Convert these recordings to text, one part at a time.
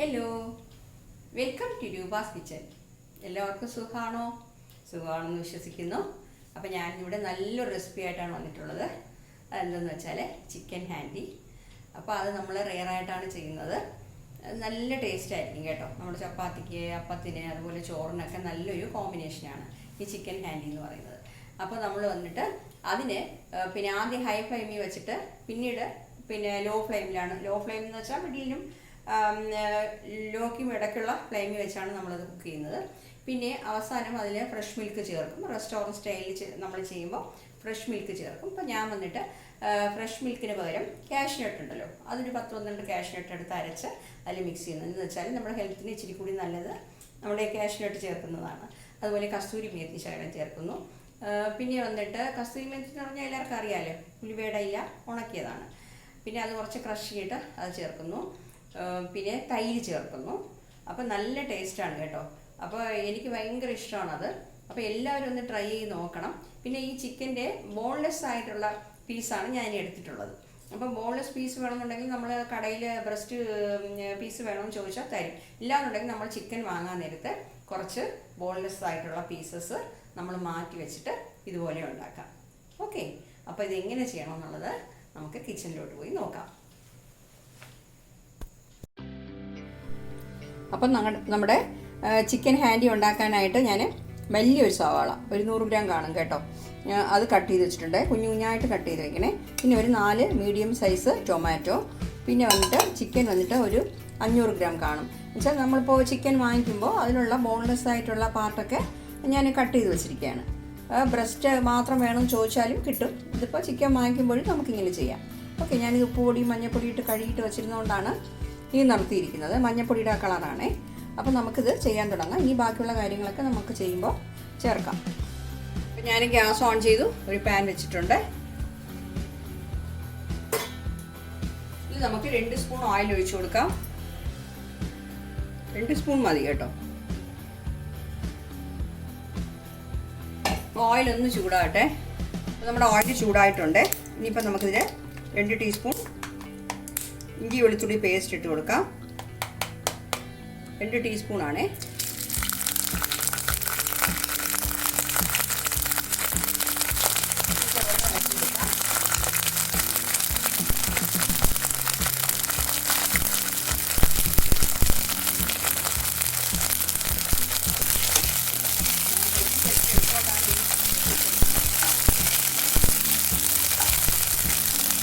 Hello, welcome to Roopa's kitchen. എല്ലാവർക്കും സുഖമാണെന്ന് വിശ്വസിക്കുന്നു. അപ്പോൾ ഞാനിവിടെ നല്ലൊരു റെസിപ്പി ആയിട്ടാണ് വന്നിട്ടുള്ളത്. അതെന്തെന്ന് വെച്ചാൽ ചിക്കൻ ഹാൻഡി. അപ്പോൾ അത് നമ്മൾ റെയറായിട്ടാണ് ചെയ്യുന്നത്. നല്ല ടേസ്റ്റ് ആയിരിക്കും കേട്ടോ. നമ്മുടെ ചപ്പാത്തിക്ക്, അപ്പത്തിന്, അതുപോലെ ചോറിനൊക്കെ നല്ലൊരു കോമ്പിനേഷനാണ് ഈ ചിക്കൻ ഹാൻഡി എന്ന് പറയുന്നത്. അപ്പോൾ നമ്മൾ വന്നിട്ട് അതിന് ആദ്യം ഹൈ ഫ്ലെയിമിൽ വെച്ചിട്ട് പിന്നീട് ലോ ഫ്ലെയിം എന്ന് വെച്ചാൽ മിഡിലും ലോക്കും ഇടയ്ക്കുള്ള ഫ്ലെയിമിൽ വെച്ചാണ് നമ്മളത് കുക്ക് ചെയ്യുന്നത്. പിന്നെ അവസാനം അതിൽ ഫ്രഷ് മിൽക്ക് ചേർക്കും. റെസ്റ്റോറൻറ്റ് സ്റ്റൈലിൽ നമ്മൾ ചെയ്യുമ്പോൾ ഫ്രഷ് മിൽക്ക് ചേർക്കും. ഇപ്പോൾ ഞാൻ വന്നിട്ട് ഫ്രഷ് മിൽക്കിന് പകരം കാഷ്നട്ട് ഉണ്ടല്ലോ, അതൊരു 10-12 കാഷ്നട്ട് എടുത്ത് അരച്ച് അതിൽ മിക്സ് ചെയ്യുന്നത്. എന്ന് വെച്ചാൽ നമ്മുടെ ഹെൽത്തിന് ഇച്ചിരി കൂടി നല്ലത് നമ്മുടെ കാഷ്നട്ട് ചേർക്കുന്നതാണ്. അതുപോലെ കസ്തൂരി മേത്തി ശകലം ചേർക്കുന്നു. പിന്നെ വന്നിട്ട് കസ്തൂരി മേത്തി എന്ന് പറഞ്ഞാൽ എല്ലാവർക്കും അറിയാമല്ലോ, ഉലുവയുടെ ഇല ഉണക്കിയതാണ്. പിന്നെ അത് കുറച്ച് ക്രഷ് ചെയ്തിട്ട് അത് ചേർക്കുന്നു. പിന്നെ തൈര് ചേർക്കുന്നു. അപ്പോൾ നല്ല ടേസ്റ്റാണ് കേട്ടോ. അപ്പോൾ എനിക്ക് ഭയങ്കര ഇഷ്ടമാണത്. അപ്പോൾ എല്ലാവരും ഒന്ന് ട്രൈ ചെയ്ത് നോക്കണം. പിന്നെ ഈ ചിക്കൻ്റെ ബോൺലെസ് ആയിട്ടുള്ള പീസാണ് ഞാൻ എടുത്തിട്ടുള്ളത്. അപ്പോൾ ബോൺലെസ് പീസ് വേണമെന്നുണ്ടെങ്കിൽ നമ്മൾ കടയിൽ ബ്രസ്റ്റ് പീസ് വേണമെന്ന് ചോദിച്ചാൽ തരും. ഇല്ലാന്നുണ്ടെങ്കിൽ നമ്മൾ ചിക്കൻ വാങ്ങാൻ നേരത്തെ കുറച്ച് ബോൺലെസ് ആയിട്ടുള്ള പീസസ് നമ്മൾ മാറ്റി വെച്ചിട്ട് ഇതുപോലെ ഉണ്ടാക്കാം. ഓക്കെ, അപ്പോൾ ഇതെങ്ങനെ ചെയ്യണമെന്നുള്ളത് നമുക്ക് കിച്ചണിലോട്ട് പോയി നോക്കാം. അപ്പം നമ്മുടെ ചിക്കൻ ഹാൻഡി ഉണ്ടാക്കാനായിട്ട് ഞാൻ വലിയൊരു സവാള, ഒരു 100 ഗ്രാം കാണും കേട്ടോ, അത് കട്ട് ചെയ്ത് വെച്ചിട്ടുണ്ട്. കുഞ്ഞായിട്ട് കട്ട് ചെയ്ത് വെക്കണേ. പിന്നെ ഒരു 4 മീഡിയം സൈസ് ടൊമാറ്റോ. പിന്നെ വന്നിട്ട് ചിക്കൻ വന്നിട്ട് ഒരു 500 ഗ്രാം കാണും. എന്നുവെച്ചാൽ നമ്മളിപ്പോൾ ചിക്കൻ വാങ്ങിക്കുമ്പോൾ അതിലുള്ള ബോൺലെസ് ആയിട്ടുള്ള പാർട്ടൊക്കെ ഞാൻ കട്ട് ചെയ്ത് വെച്ചിരിക്കുകയാണ്. ബ്രസ്റ്റ് മാത്രം വേണമെന്ന് ചോദിച്ചാലും കിട്ടും. ഇതിപ്പോൾ ചിക്കൻ വാങ്ങിക്കുമ്പോഴും നമുക്കിങ്ങനെ ചെയ്യാം. ഓക്കെ, ഞാനിത് ഉപ്പുപൊടി മഞ്ഞൾപ്പൊടി ഇട്ട് കഴുകിയിട്ട് വെച്ചിരുന്നതുകൊണ്ടാണ് ഈ നിർത്തിയിരിക്കുന്നത്. മഞ്ഞപ്പൊടിയുടെ കളറാണേ. അപ്പോൾ നമുക്കിത് ചെയ്യാൻ തുടങ്ങാം. ഇനി ബാക്കിയുള്ള കാര്യങ്ങളൊക്കെ നമുക്ക് ചെയ്യുമ്പോൾ ചേർക്കാം. അപ്പോൾ ഞാൻ ഗ്യാസ് ഓൺ ചെയ്തു, ഒരു പാൻ വെച്ചിട്ടുണ്ട്. ഇത് നമുക്ക് 2 സ്പൂൺ ഓയിൽ ഒഴിച്ചു കൊടുക്കാം. 2 സ്പൂൺ മതി കേട്ടോ. ഓയിൽ ഒന്ന് ചൂടാകട്ടെ. അപ്പോൾ നമ്മുടെ ഓയിൽ ചൂടായിട്ടുണ്ട്. ഇനിയിപ്പോൾ നമുക്കിതിൽ 2 ടീസ്പൂൺ ഇഞ്ചി വെളുത്തുള്ളി പേസ്റ്റ് ഇട്ട് കൊടുക്കാം. 2 ടീസ്പൂണാണേ.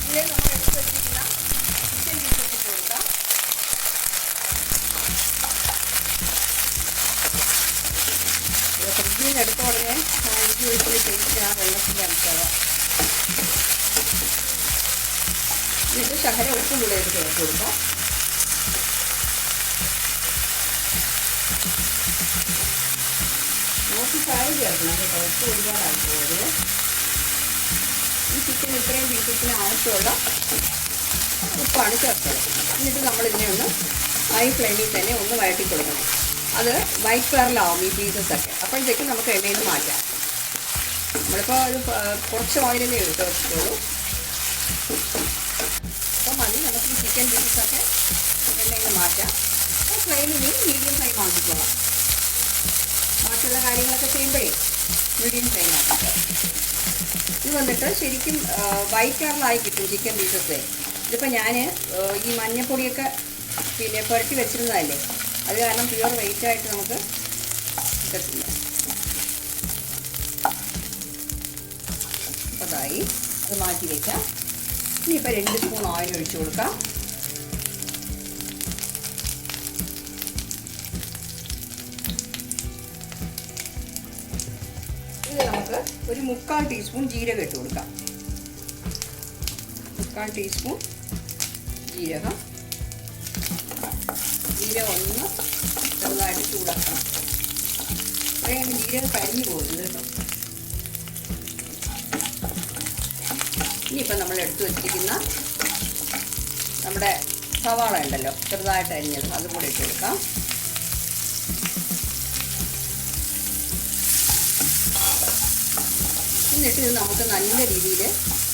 ഇതിൽ നമ്മൾ എടുത്ത് വെച്ചിരിക്കുന്ന ചിക്കൻ പീസസ് ഇട്ട് കൊടുക്കാം. ഫ്രിഡ്ജിൽ നിന്ന് എടുത്ത ഉടനെ ഇഞ്ചി വെളുത്തുള്ളി പേസ്റ്റ് ആ വെള്ളത്തിൻ്റെ അംശമാവാം. എന്നിട്ട് ശകലം ഉപ്പും കൂടെ എടുത്ത് ചേർത്ത് കൊടുക്കാം. നോക്കി ഫ്രൈ ചേർക്കണം കേട്ടോ, ഉപ്പ് ഒരുപാടായി പോകരുത്. ഈ ചിക്കൻ ഇത്രയും പീസസിന് ആവശ്യമുള്ള ഉപ്പാണ് ചേർത്തത്. എന്നിട്ട് നമ്മളിതിനെ ഒന്ന് ഹൈ ഫ്ലെയിമിൽ തന്നെ ഒന്ന് വഴറ്റി കൊടുക്കണം. അത് വൈറ്റ് കളറിലാവും ഈ പീസസൊക്കെ. അപ്പോഴത്തേക്കും നമുക്ക് എണ്ണയിൽ നിന്ന് മാറ്റാം. നമ്മളിപ്പോൾ ഒരു കുറച്ച് ഓയിലല്ലേ എടുത്ത് വെച്ചിട്ടുള്ളൂ. അപ്പോൾ മതി, നമുക്ക് ഈ ചിക്കൻ പീസസൊക്കെ എണ്ണയിൽ നിന്ന് മാറ്റാം. അപ്പോൾ ഫ്ലെയിമിന് മീഡിയം ഫ്ലെയിം ആക്കിക്കോളാം. ബാക്കിയുള്ള കാര്യങ്ങളൊക്കെ ചെയ്യുമ്പോഴേ മീഡിയം ഫ്ലെയിം ആക്കിക്കോ. ഇത് വന്നിട്ട് ശരിക്കും വൈറ്റ് കളറിലായി കിട്ടും ചിക്കൻ പീസസ്. ഇതിപ്പോൾ ഞാൻ ഈ മഞ്ഞപ്പൊടിയൊക്കെ പുരട്ടി വെച്ചിരുന്നതല്ലേ, അത് കാരണം പ്യുവർ വെയിറ്റായിട്ട് നമുക്ക് കിട്ടത്തില്ല. അപ്പോൾ അതായി, അത് മാറ്റി വയ്ക്കാം. ഇനിയിപ്പോൾ 2 സ്പൂൺ ഓയിൽ ഒഴിച്ചു കൊടുക്കാം. ഇത് നമുക്ക് ഒരു 3/4 ടീസ്പൂൺ ജീരകം ഇട്ട് കൊടുക്കാം. 3/4 ടീസ്പൂൺ ജീരകം ഒന്ന് ചെറുതായിട്ട് ചൂടാക്കണം. അത്രയും ജീരകം കരിഞ്ഞു പോകരുത് കേട്ടോ. ഇനിയിപ്പോൾ നമ്മൾ എടുത്തു വച്ചിരിക്കുന്ന നമ്മുടെ സവാള ഉണ്ടല്ലോ, ചെറുതായിട്ട് അരിഞ്ഞത്, അതും കൂടെ ഇട്ട് കൊടുക്കാം. എന്നിട്ട് ഇത് നമുക്ക് നല്ല രീതിയിൽ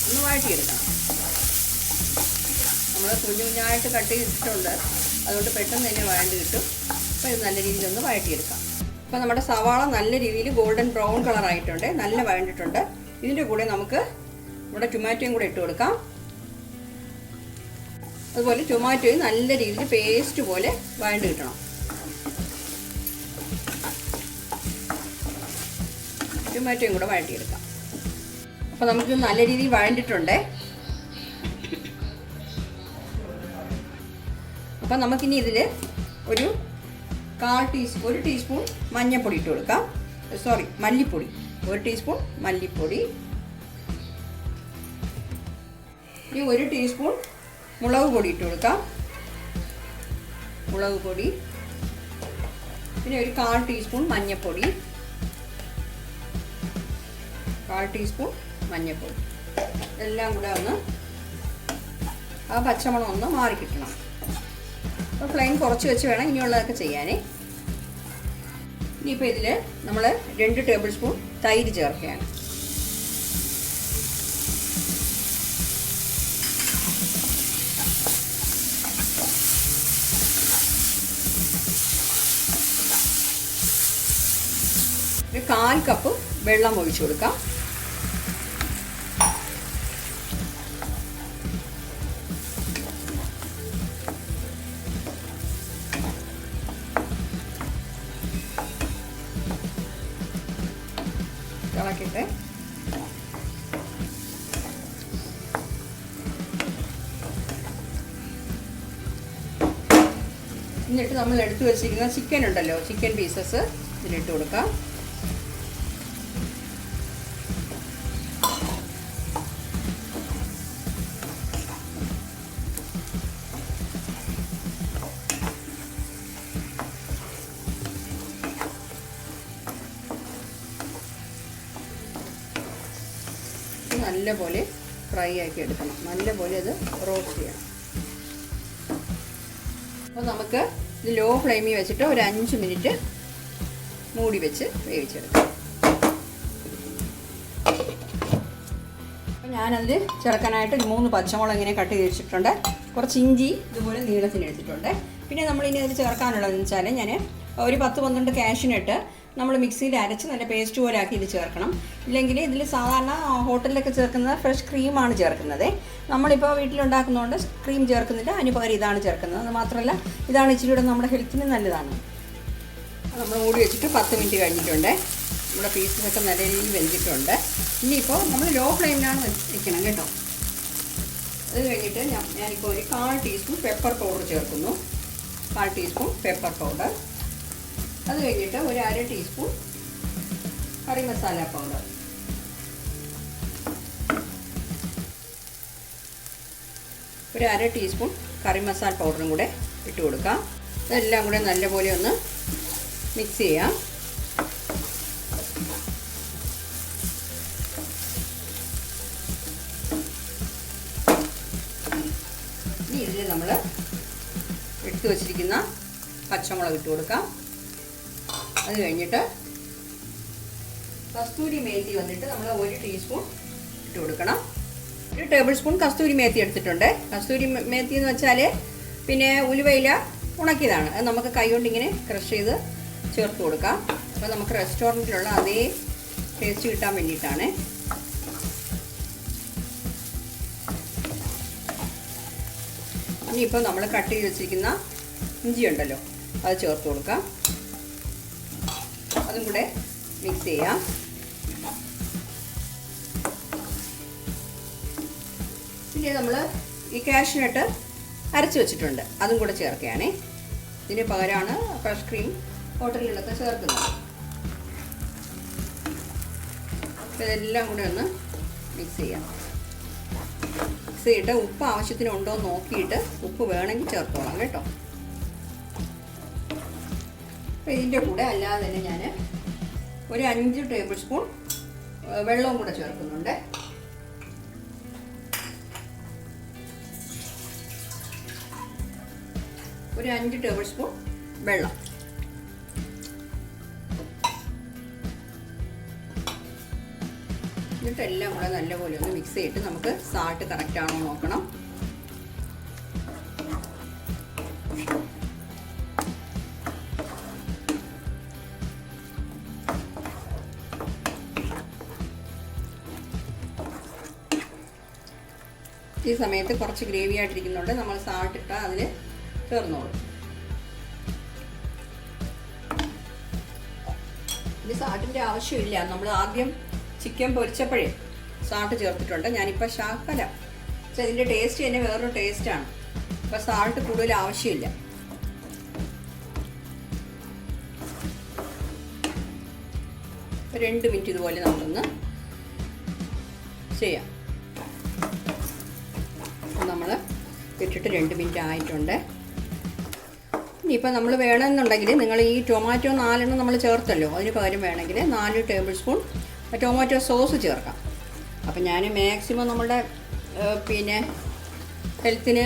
ഒന്ന് വഴറ്റിയെടുക്കണം. നമ്മൾ കുഞ്ഞായിട്ട് കട്ട് ചെയ്തിട്ടുണ്ട്. അതുകൊണ്ട് പെട്ടെന്ന് തന്നെ വഴണ്ട് കിട്ടും. അപ്പോൾ ഇത് നല്ല രീതിയിലൊന്ന് വഴറ്റിയെടുക്കാം. അപ്പോൾ നമ്മുടെ സവാള നല്ല രീതിയിൽ ഗോൾഡൻ ബ്രൗൺ കളറായിട്ടുണ്ട്, നല്ല വഴണ്ടിട്ടുണ്ട്. ഇതിൻ്റെ കൂടെ നമുക്ക് ഇവിടെ ടൊമാറ്റോയും കൂടെ ഇട്ട് കൊടുക്കാം. അതുപോലെ ടൊമാറ്റോയും നല്ല രീതിയിൽ പേസ്റ്റ് പോലെ വഴണ്ട് കിട്ടണം. ടൊമാറ്റോയും കൂടെ വഴറ്റിയെടുക്കാം. അപ്പോൾ നമുക്ക് നല്ല രീതിയിൽ വഴണ്ടിട്ടുണ്ട്. അപ്പം നമുക്കിനി ഇതിൽ ഒരു 1 ടീസ്പൂൺ മഞ്ഞൾപ്പൊടി ഇട്ട് കൊടുക്കാം. മല്ലിപ്പൊടി, 1 ടീസ്പൂൺ മല്ലിപ്പൊടി. ഇനി 1 ടീസ്പൂൺ മുളക് പൊടി ഇട്ട് കൊടുക്കാം. മുളക് പൊടി. പിന്നെ ഒരു 1/4 ടീസ്പൂൺ മഞ്ഞൾപ്പൊടി. 1/4 ടീസ്പൂൺ മഞ്ഞൾപ്പൊടി. എല്ലാം കൂടെ ഒന്ന് ആ പച്ചമണം ഒന്ന് മാറി കിട്ടണം. അപ്പോൾ ഫ്ലെയിം കുറച്ച് വെച്ച് വേണം ഇനിയുള്ളതൊക്കെ ചെയ്യാനേ. ഇനിയിപ്പോൾ ഇതിൽ നമ്മൾ 2 ടേബിൾ സ്പൂൺ തൈര് ചേർക്കുകയാണ്. ഒരു 1/4 കപ്പ് വെള്ളം ഒഴിച്ചു കൊടുക്കാം. ഇളക്കിയിട്ട് എന്നിട്ട് നമ്മൾ എടുത്തു വെച്ചിരിക്കുന്ന ചിക്കൻ ഉണ്ടല്ലോ, ചിക്കൻ പീസസ് ഇതിലിട്ട് കൊടുക്കാം. നല്ലപോലെ ഫ്രൈ ആക്കി എടുക്കണം. നല്ലപോലെ അത് റോസ്റ്റ് ചെയ്യണം. അപ്പോൾ നമുക്ക് ഇത് ലോ ഫ്ലെയിമിൽ വെച്ചിട്ട് ഒരു 5 മിനിറ്റ് മൂടി വെച്ച് വേവിച്ചെടുക്കാം. അപ്പോൾ ഞാനതിൽ ചേർക്കാനായിട്ട് 3 പച്ചമുളക് ഇങ്ങനെ കട്ട് ചെയ്ത് വെച്ചിട്ടുണ്ട്. കുറച്ച് ഇഞ്ചി ഇതുപോലെ നീളത്തിന് എടുത്തിട്ടുണ്ട്. പിന്നെ നമ്മളിനി അതിൽ ചേർക്കാനുള്ളതെന്ന് വെച്ചാൽ ഞാൻ ഒരു 10-12 കാഷ്യൂനട്ട് നമ്മൾ മിക്സിയിൽ അരച്ച് നല്ല പേസ്റ്റ് പോലെ ആക്കി ഇത് ചേർക്കണം. ഇല്ലെങ്കിൽ ഇതിൽ സാധാരണ ഹോട്ടലിലൊക്കെ ചേർക്കുന്നത് ഫ്രഷ് ക്രീമാണ് ചേർക്കുന്നത്. നമ്മളിപ്പോൾ വീട്ടിലുണ്ടാക്കുന്നതുകൊണ്ട് ക്രീം ചേർക്കുന്നില്ല, അതിന് പകരം ഇതാണ് ചേർക്കുന്നത്. അത് മാത്രമല്ല ഇതാണ് ഇച്ചിരി കൂടെ നമ്മുടെ ഹെൽത്തിന് നല്ലതാണ്. നമ്മൾ മൂടി വെച്ചിട്ട് 10 മിനിറ്റ് കഴിഞ്ഞിട്ടുണ്ട്. നമ്മുടെ പീസസൊക്കെ നല്ല രീതിയിൽ വെന്തിട്ടുണ്ട്. ഇനിയിപ്പോൾ നമ്മൾ ലോ ഫ്ലെയിമിലാണ് വെക്കണം കേട്ടോ. അത് കഴിഞ്ഞിട്ട് ഞാനിപ്പോൾ ഒരു 1/4 ടീസ്പൂൺ പെപ്പർ പൗഡർ ചേർക്കുന്നു. 1/4 ടീസ്പൂൺ പെപ്പർ പൗഡർ. അത് കഴിഞ്ഞിട്ട് ഒരു 1/2 ടീസ്പൂൺ കറി മസാല പൗഡർ. ഒരു 1/2 ടീസ്പൂൺ കറി മസാല പൗഡറും കൂടെ ഇട്ട് കൊടുക്കാം. ഇതെല്ലാം കൂടെ നല്ലപോലെ ഒന്ന് മിക്സ് ചെയ്യാം. ഇനി ഇതിൽ നമ്മൾ എടുത്തു വച്ചിരിക്കുന്ന പച്ചമുളക് ഇട്ട് കൊടുക്കാം. അത് കഴിഞ്ഞിട്ട് കസ്തൂരി മേത്തി വന്നിട്ട് നമ്മൾ 1 ടീസ്പൂൺ ഇട്ട് കൊടുക്കണം. 1 ടേബിൾ സ്പൂൺ കസ്തൂരി മേത്തി എടുത്തിട്ടുണ്ട്. കസ്തൂരി മേത്തി എന്ന് വെച്ചാൽ പിന്നെ ഉലുവയില ഉണക്കിയതാണ്. അത് നമുക്ക് കൈകൊണ്ട് ഇങ്ങനെ ക്രഷ് ചെയ്ത് ചേർത്ത് കൊടുക്കാം. അപ്പോൾ നമുക്ക് റെസ്റ്റോറൻറ്റിലുള്ള അതേ ടേസ്റ്റ് കിട്ടാൻ വേണ്ടിയിട്ടാണ്. ഇനിയിപ്പോൾ നമ്മൾ കട്ട് ചെയ്ത് വെച്ചിരിക്കുന്ന ഇഞ്ചി ഉണ്ടല്ലോ, അത് ചേർത്ത് കൊടുക്കാം. അതും കൂടെ മിക്സ് ചെയ്യാം. പിന്നെ നമ്മൾ ഈ കാഷ്യൂനട്ട് അരച്ച് വെച്ചിട്ടുണ്ട്, അതും കൂടെ ചേർക്കുകയാണേ. ഇതിന് പകരമാണ് ഫ്രഷ് ക്രീം ഹോട്ടലിലൊക്കെ ചേർക്കുന്നത്. ഇതെല്ലാം കൂടെ ഒന്ന് മിക്സ് ചെയ്യാം. മിക്സ് ചെയ്തിട്ട് ഉപ്പ് ആവശ്യത്തിനുണ്ടോ എന്ന് നോക്കിയിട്ട് ഉപ്പ് വേണമെങ്കിൽ ചേർത്തോളാം കേട്ടോ. അപ്പോൾ ഇതിൻ്റെ കൂടെ അല്ലാതെ തന്നെ ഞാൻ ഒരു 5 ടേബിൾ സ്പൂൺ വെള്ളവും കൂടെ ചേർക്കുന്നുണ്ട്. ഒരു 5 ടേബിൾ സ്പൂൺ വെള്ളം. എന്നിട്ട് എല്ലാം കൂടെ നല്ലപോലെ ഒന്ന് മിക്സ് ചെയ്തിട്ട് നമുക്ക് സാൾട്ട് കറക്റ്റ് ആണോ നോക്കണം. ഈ സമയത്ത് കുറച്ച് ഗ്രേവി ആയിട്ടിരിക്കുന്നുണ്ട്, നമ്മൾ സാൾട്ട് ഇട്ടാൽ അതിൽ ചേർന്നോളൂ. ഇനി സാൾട്ടിൻ്റെ ആവശ്യമില്ല, നമ്മൾ ആദ്യം ചിക്കൻ പൊരിച്ചപ്പോഴേ സാൾട്ട് ചേർത്തിട്ടുണ്ട്. ഞാനിപ്പോൾ ശാക്കല, പക്ഷെ ഇതിൻ്റെ ടേസ്റ്റ് തന്നെ വേറൊരു ടേസ്റ്റാണ്. അപ്പോൾ സാൾട്ട് കൂടുതൽ ആവശ്യമില്ല. ഒരു 2 മിനിറ്റ് ഇതുപോലെ നമുക്കൊന്ന് ചെയ്യാം. നമ്മൾ ഇട്ടിട്ട് 2 മിനിറ്റ് ആയിട്ടുണ്ട്. ഇനിയിപ്പോൾ നമ്മൾ വേണമെന്നുണ്ടെങ്കിൽ നിങ്ങൾ ഈ ടൊമാറ്റോ 4 നമ്മൾ ചേർത്തല്ലോ, അതിന് പകരം വേണമെങ്കിൽ 4 ടേബിൾ സ്പൂൺ ടൊമാറ്റോ സോസ് ചേർക്കാം. അപ്പം ഞാൻ മാക്സിമം നമ്മുടെ പിന്നെ ഹെൽത്തിന്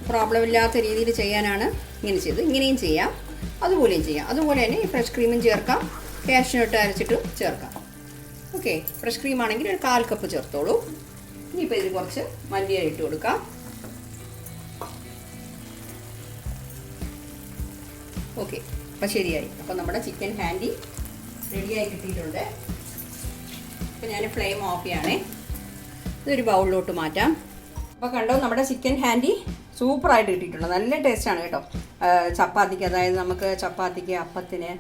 പ്രോബ്ലം ഇല്ലാത്ത രീതിയിൽ ചെയ്യാനാണ് ഇങ്ങനെ ചെയ്തത്. ഇങ്ങനെയും ചെയ്യാം, അതുപോലെയും ചെയ്യാം. അതുപോലെ തന്നെ ഈ ഫ്രഷ് ക്രീമും ചേർക്കാം, കാഷ്യൂനട്ട് അരച്ചിട്ട് ചേർക്കാം. ഓക്കെ, ഫ്രഷ് ക്രീം ആണെങ്കിൽ ഒരു 1/4 കപ്പ് ചേർത്തോളൂ. ഇനിയിപ്പോൾ ഇതിൽ കുറച്ച് മല്ലിയില ഇട്ട് കൊടുക്കാം. ഓക്കെ, അപ്പോൾ ശരിയായി. അപ്പോൾ നമ്മുടെ ചിക്കൻ ഹാൻഡി റെഡിയായി കിട്ടിയിട്ടുണ്ട്. അപ്പോൾ ഞാൻ ഫ്ലെയിം ഓഫ് ചെയ്യണേ. ഇതൊരു ബൗളിലോട്ട് മാറ്റാം. അപ്പോൾ കണ്ടോ, നമ്മുടെ ചിക്കൻ ഹാൻഡി സൂപ്പറായിട്ട് കിട്ടിയിട്ടുണ്ട്. നല്ല ടേസ്റ്റാണ് കേട്ടോ. ചപ്പാത്തിക്ക്, അതായത് നമുക്ക് ചപ്പാത്തിക്ക്, അപ്പത്തിന്,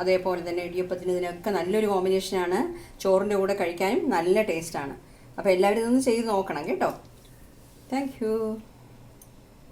അതേപോലെ തന്നെ ഇടിയപ്പത്തിന്, ഇതിനൊക്കെ നല്ലൊരു കോമ്പിനേഷനാണ്. ചോറിൻ്റെ കൂടെ കഴിക്കാനും നല്ല ടേസ്റ്റാണ്. അപ്പോൾ എല്ലാവരും ഇതൊന്ന് ചെയ്ത് നോക്കണം കേട്ടോ. Thank you.